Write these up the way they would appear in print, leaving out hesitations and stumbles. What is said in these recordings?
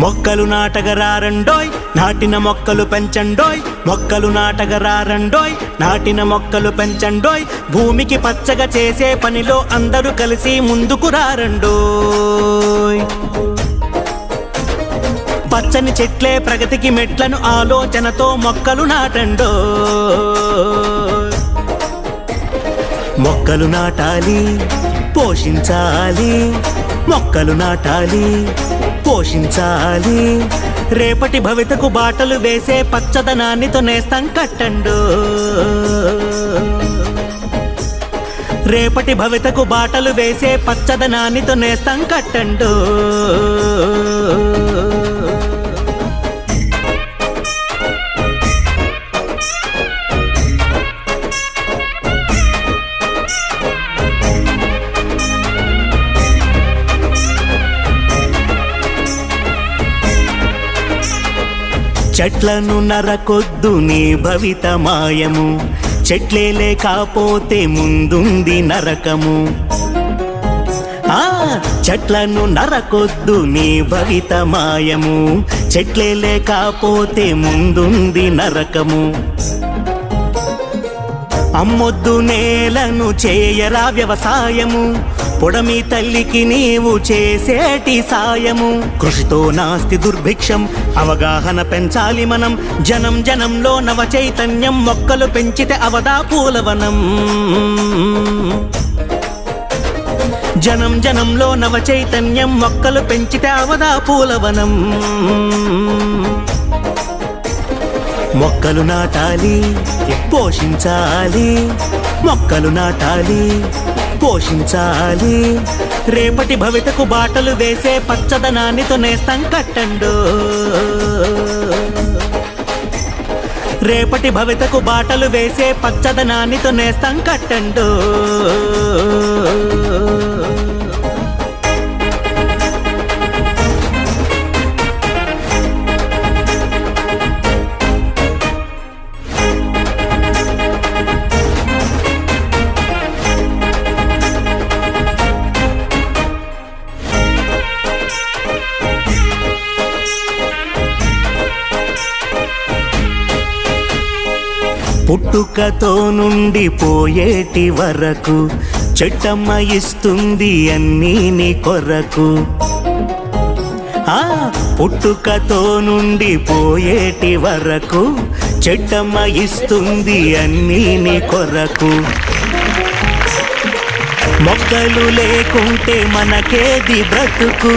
మొక్కలు నాటగరారండోయ్ నాటిన మొక్కలు పెంచండోయ్ మొక్కలు నాటగరారండోయ్ నాటిన మొక్కలు పెంచండోయ్ భూమికి పచ్చగా చేసే పనిలో అందరూ కలిసి ముందుకు రారండోయ్ పచ్చని చెట్లే ప్రగతికి మెట్లను ఆలోచనతో మొక్కలు నాటండోయ్ మొక్కలు నాటాలి పోషించాలి మొక్కలు నాటాలి పోషించాలి రేపటి భవితకు బాటలు వేసే పచ్చదనాన్నితో నేస్తం కట్టండు రేపటి భవితకు బాటలు వేసే పచ్చదనాన్నితో నేస్తం కట్టండు చెట్లను నరకొద్దు నీ భవిత మాయము చెట్లే లేకపోతే ముందుంది నరకము చెట్లను నరకొద్దు నీ భవిత మాయము చెట్లే లేకపోతే ముందుంది నరకము అమ్మొద్దు నేలను చేయరా వ్యవసాయము పొడమి తల్లికి నీవు చేసేటి సాయము కృషితో నాస్తి దుర్భిక్షం అవగాహన పెంచాలి మనం జనం జనంలో నవ చైతన్యం మొక్కలు పెంచితే అవదా పూలవనం జనం జనంలో నవ చైతన్యం మొక్కలు పెంచితే అవదా పూలవనం మొక్కలు నాటాలి పోషించాలి మొక్కలు నాటాలి పోషించాలి రేపటి భవితకు బాటలు వేసే పచ్చదనాన్నితో నేస్తం కట్టండు రేపటి భవితకు బాటలు వేసే పచ్చదనాన్నితో నేస్తం కట్టండు పుట్టుకతో నుండి పోయేటి వరకు చెట్టమ్మ ఇస్తుంది అన్నీ నీ కొరకు పుట్టుకతో నుండి పోయేటి వరకు చెట్టమ్మ ఇస్తుంది అన్నీ నీ కొరకు మొక్కలు లేకుంటే మనకేది బ్రతుకు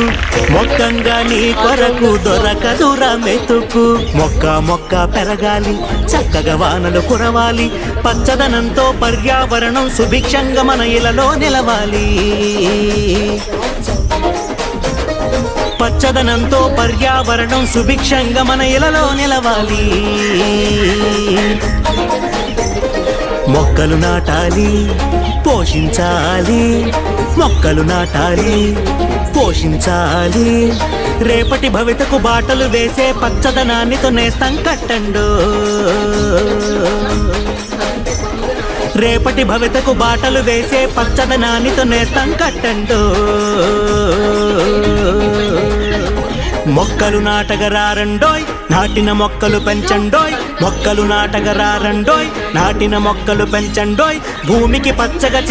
మొక్కంగా నీ కొరకు దొరకదురా మెతుకు మొక్క మొక్క పెరగాలి చక్కగా వానలు కురవాలి పచ్చదనంతో పర్యావరణం సుభిక్షంగా మన ఇలలో నిలవాలి పచ్చదనంతో పర్యావరణం సుభిక్షంగా మన ఇలలో నిలవాలి మొక్కలు నాటాలి పోషించాలి మొక్కలు నాటాలి పోషించాలి రేపటి భవితకు బాటలు వేసే పచ్చదనాన్నితో నేస్తం కట్టండు రేపటి భవితకు బాటలు వేసే పచ్చదనాన్నితో నేస్తం కట్టండు మొక్కలు నాటగరారండోయ్ నాటిన మొక్కలు పెంచండోయ్ మొక్కలు నాటగరారండోయ్ నాటిన మొక్కలు పెంచండోయ్ భూమికి పచ్చగా